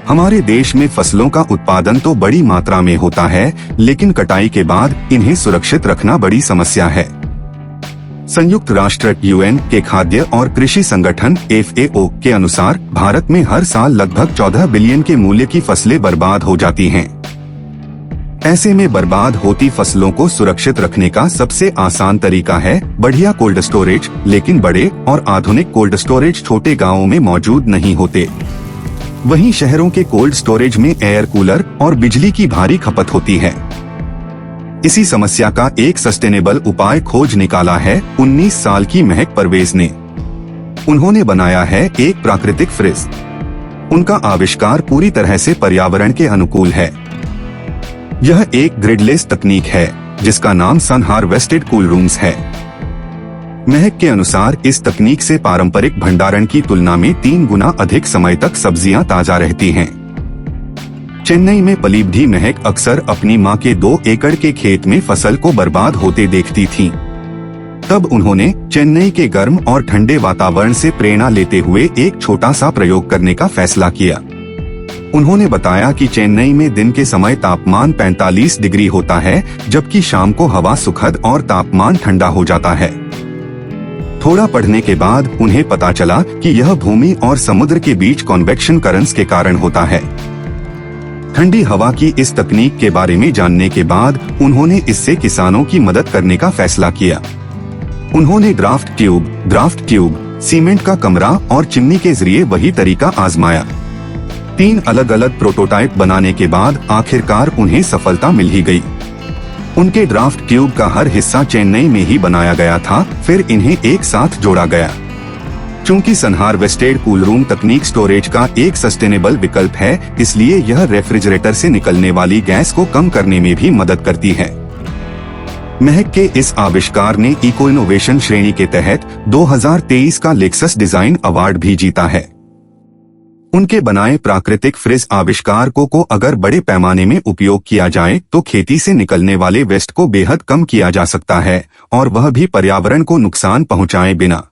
हमारे देश में फसलों का उत्पादन तो बड़ी मात्रा में होता है, लेकिन कटाई के बाद इन्हें सुरक्षित रखना बड़ी समस्या है। संयुक्त राष्ट्र (UN) के खाद्य और कृषि संगठन FAO के अनुसार भारत में हर साल लगभग 14 बिलियन के मूल्य की फसलें बर्बाद हो जाती हैं। ऐसे में बर्बाद होती फसलों को सुरक्षित रखने का सबसे आसान तरीका है बढ़िया कोल्ड स्टोरेज, लेकिन बड़े और आधुनिक कोल्ड स्टोरेज छोटे गांवों में मौजूद नहीं होते। वहीं शहरों के कोल्ड स्टोरेज में एयर कूलर और बिजली की भारी खपत होती है। इसी समस्या का एक सस्टेनेबल उपाय खोज निकाला है 19 साल की महक परवेज ने। उन्होंने बनाया है एक प्राकृतिक फ्रिज। उनका आविष्कार पूरी तरह से पर्यावरण के अनुकूल है। यह एक ग्रिडलेस तकनीक है जिसका नाम सन हार्वेस्टेड कूल रूम्स है। महक के अनुसार इस तकनीक से पारंपरिक भंडारण की तुलना में 3 गुना अधिक समय तक सब्जियां ताजा रहती हैं। चेन्नई में पलीबधी महक अक्सर अपनी मां के 2 एकड़ के खेत में फसल को बर्बाद होते देखती थीं। तब उन्होंने चेन्नई के गर्म और ठंडे वातावरण से प्रेरणा लेते हुए एक छोटा सा प्रयोग करने का फैसला किया। उन्होंने बताया कि चेन्नई में दिन के समय तापमान 45 डिग्री होता है, जबकि शाम को हवा सुखद और तापमान ठंडा हो जाता है। थोड़ा पढ़ने के बाद उन्हें पता चला कि यह भूमि और समुद्र के बीच कॉन्वेक्शन करंट्स के कारण होता है। ठंडी हवा की इस तकनीक के बारे में जानने के बाद उन्होंने इससे किसानों की मदद करने का फैसला किया। उन्होंने ड्राफ्ट ट्यूब, सीमेंट का कमरा और चिमनी के जरिए वही तरीका आजमाया। 3 अलग अलग प्रोटोटाइप बनाने के बाद आखिरकार उन्हें सफलता मिल ही गई। उनके ड्राफ्ट ट्यूब का हर हिस्सा चेन्नई में ही बनाया गया था, फिर इन्हें एक साथ जोड़ा गया। चूंकि सन हार्वेस्टेड कूल रूम तकनीक स्टोरेज का एक सस्टेनेबल विकल्प है, इसलिए यह रेफ्रिजरेटर से निकलने वाली गैस को कम करने में भी मदद करती है। महक के इस आविष्कार ने इको इनोवेशन श्रेणी के तहत 2023 का लेक्सस डिजाइन अवार्ड भी जीता है। उनके बनाए प्राकृतिक फ्रिज आविष्कार को अगर बड़े पैमाने में उपयोग किया जाए तो खेती से निकलने वाले वेस्ट को बेहद कम किया जा सकता है, और वह भी पर्यावरण को नुकसान पहुंचाए बिना।